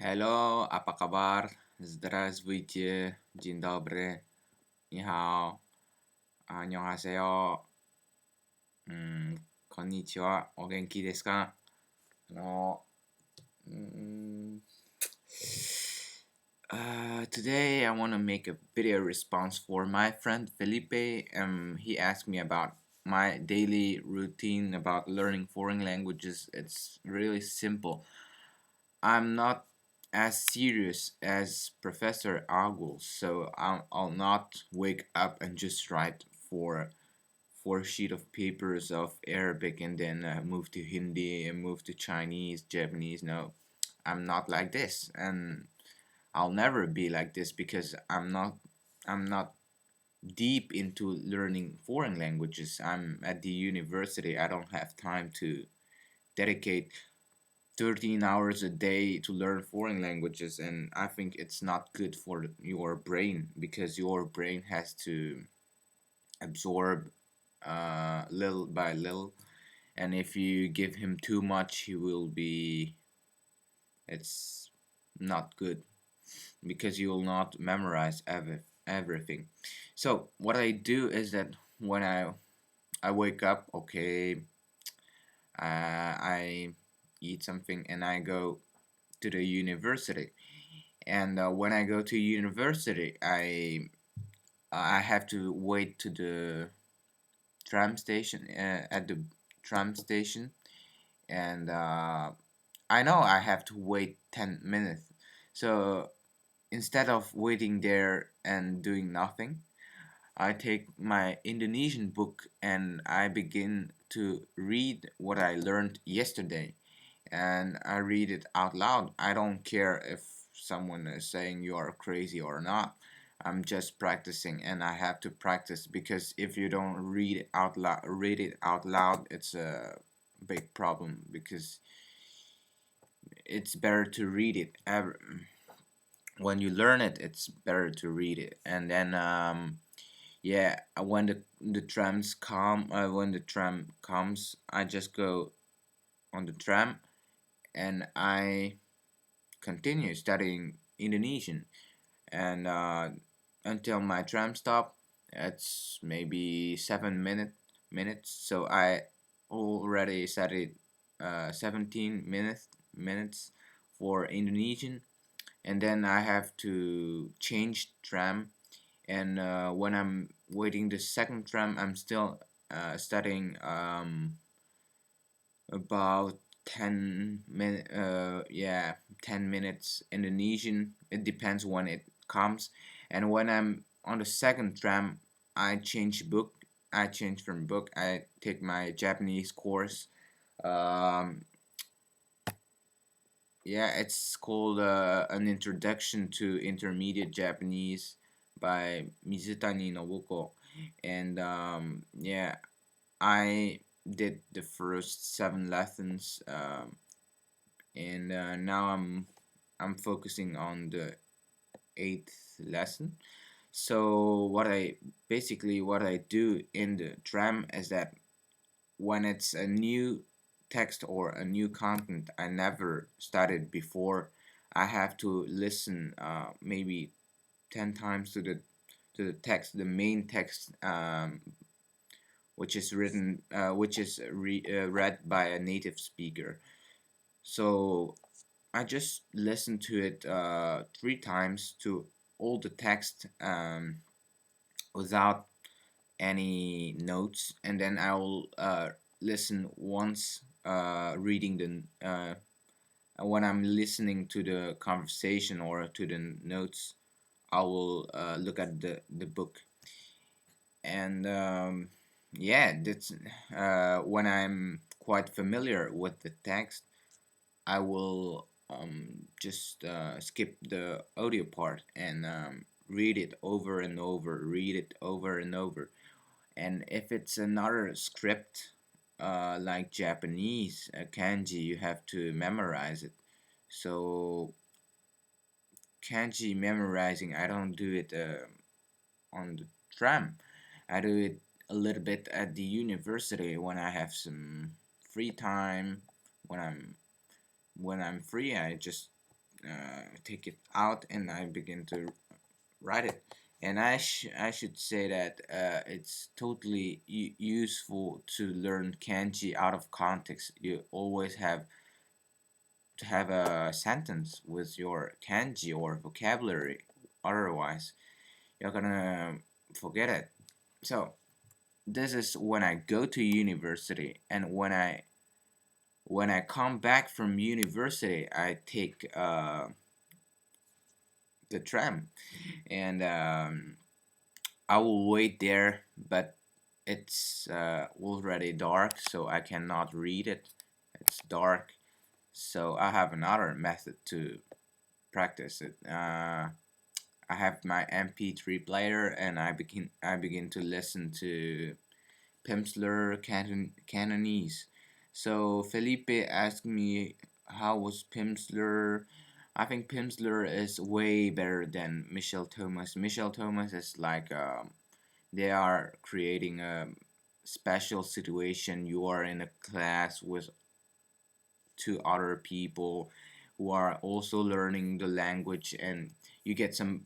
Hello, apa kabar? Здравствуйте, dzień dobry, 你好, 안녕하세요, こんにちは, お元気ですか? あの, mm, today I want to make a video response for my friend Felipe. He asked me about my daily routine about learning foreign languages. It's really simple. I'm not as serious as Professor Agul, so I'll not wake up and just write four sheet of papers of Arabic and then move to Hindi and move to Chinese, Japanese. No, I'm not like this, and I'll never be like this because I'm not deep into learning foreign languages. I'm at the university. I don't have time to dedicate 13 hours a day to learn foreign languages, and I think it's not good for your brain because your brain has to absorb little by little, and if you give him too much he will be it's not good because you will not memorize everything. So what I do is that when I wake up, okay, I eat something and I go to the university. And when I go to university, I have to wait to the tram station at the tram station, and I know I have to wait 10 minutes. So instead of waiting there and doing nothing, I take my Indonesian book and I begin to read what I learned yesterday, and I read it out loud. I don't care if someone is saying you are crazy or not. I'm just practicing, and I have to practice because if you don't read it out loud, it's a big problem because it's better to read it. When you learn it, it's better to read it, and then yeah, when the tram comes, I just go on the tram and I continue studying Indonesian, and until my tram stop, it's maybe 7 minutes. So I already studied 17 minutes for Indonesian, and then I have to change tram. And when I'm waiting the second tram, I'm still studying about 10 minutes Indonesian. It depends when it comes. And when I'm on the second tram, I change book. I change from book. I take my Japanese course. um, yeah, it's called An Introduction to Intermediate Japanese by Mizutani Nobuko. And yeah, I did the first 7 lessons, and now I'm focusing on the eighth lesson. So what I do in the tram is that when it's a new text or a new content I never studied before, I have to listen maybe 10 times to the text, the main text, which is read by a native speaker. So I just listen to it 3 times to all the text, without any notes, and then I'll listen once, reading when I'm listening to the conversation or to the notes. I will look at the book, and yeah, that's when I'm quite familiar with the text. I will just skip the audio part and read it over and over, read it over and over. And if it's another script, like Japanese kanji, you have to memorize it. So kanji memorizing, I don't do it on the tram. I do it a little bit at the university when I have some free time. When I'm free, I just take it out and I begin to write it. And I should say that it's totally useful to learn kanji out of context. You always have to have a sentence with your kanji or vocabulary. Otherwise, you're gonna forget it. So this is when I go to university, and when I come back from university, I take the tram, and I will wait there, but it's already dark, so I cannot read it. It's dark, so I have another method to practice it. I have my MP3 player, and I begin to listen to Pimsleur Cantonese. So Felipe asked me how was Pimsleur. I think Pimsleur is way better than Michel Thomas. Michel Thomas is like they are creating a special situation. You are in a class with two other people who are also learning the language, and you get some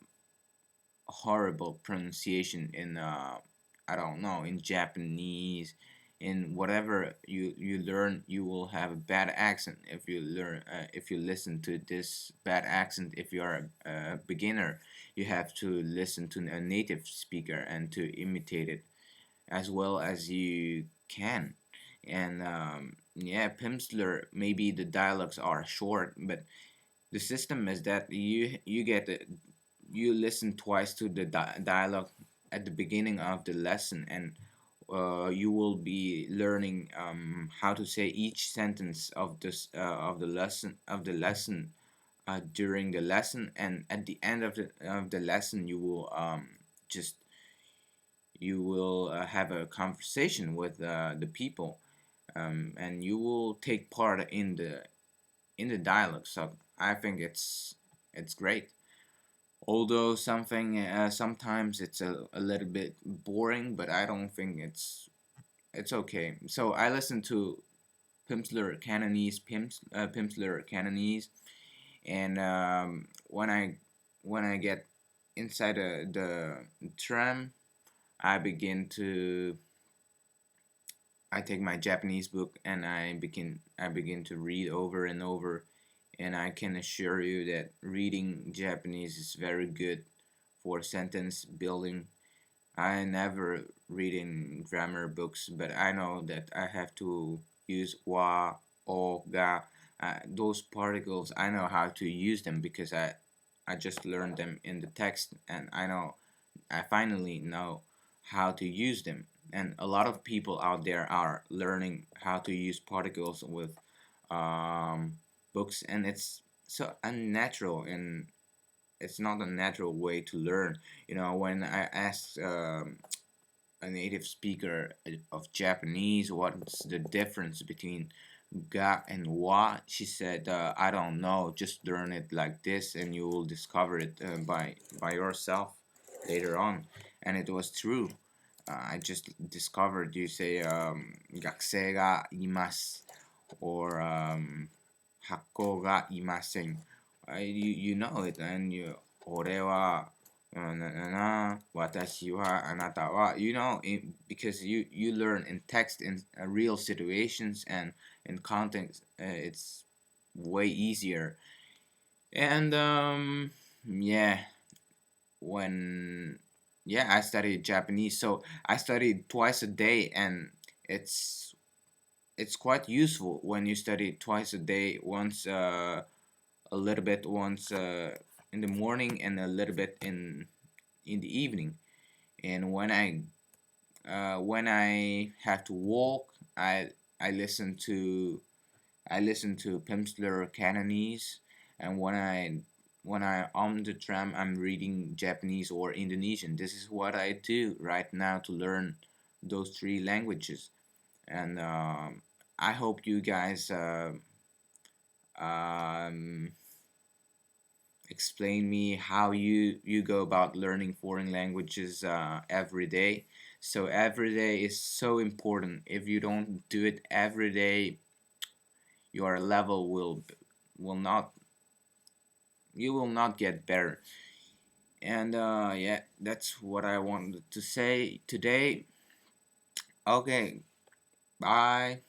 horrible pronunciation in I don't know, in Japanese, in whatever you learn. You will have a bad accent if you learn if you listen to this bad accent. If you are a beginner, you have to listen to a native speaker and to imitate it as well as you can. And yeah, Pimsleur, maybe the dialogues are short, but the system is that you get you listen twice to the dialogue at the beginning of the lesson, and you will be learning how to say each sentence of the lesson during the lesson, and at the end of the lesson you will just you will have a conversation with the people, and you will take part in the dialogue. So I think it's great. Although something sometimes it's a little bit boring, but I don't think it's okay. So I listen to Pimsleur Cantonese, and when I get inside the tram, I begin to I take my Japanese book and I begin to read over and over, and I can assure you that reading Japanese is very good for sentence building. I never read in grammar books, but I know that I have to use wa, o, ga. Those particles, I know how to use them because I just learned them in the text, and I finally know how to use them. And a lot of people out there are learning how to use particles with um, books, and it's so unnatural, and it's not a natural way to learn. You know, when I asked a native speaker of Japanese what's the difference between ga and wa, she said, I don't know, just learn it like this and you will discover it by yourself later on. And it was true. I just discovered you say 学生がいます or 箱がいません. You know it, and you 俺は、ななな、私は、あなたは, you know, because you learn in text in real situations and in context, it's way easier. And yeah, when yeah, I studied Japanese, so I studied twice a day, and it's it's quite useful when you study twice a day, once a little bit once in the morning and a little bit in the evening. And when I have to walk, I listen to I listen to Pimsleur Cantonese, and when I on the tram, I'm reading Japanese or Indonesian. This is what I do right now to learn those three languages, and I hope you guys um, explain me how you go about learning foreign languages every day. So every day is so important. If you don't do it every day, your level will not you will not get better. And yeah, that's what I wanted to say today. Okay, bye.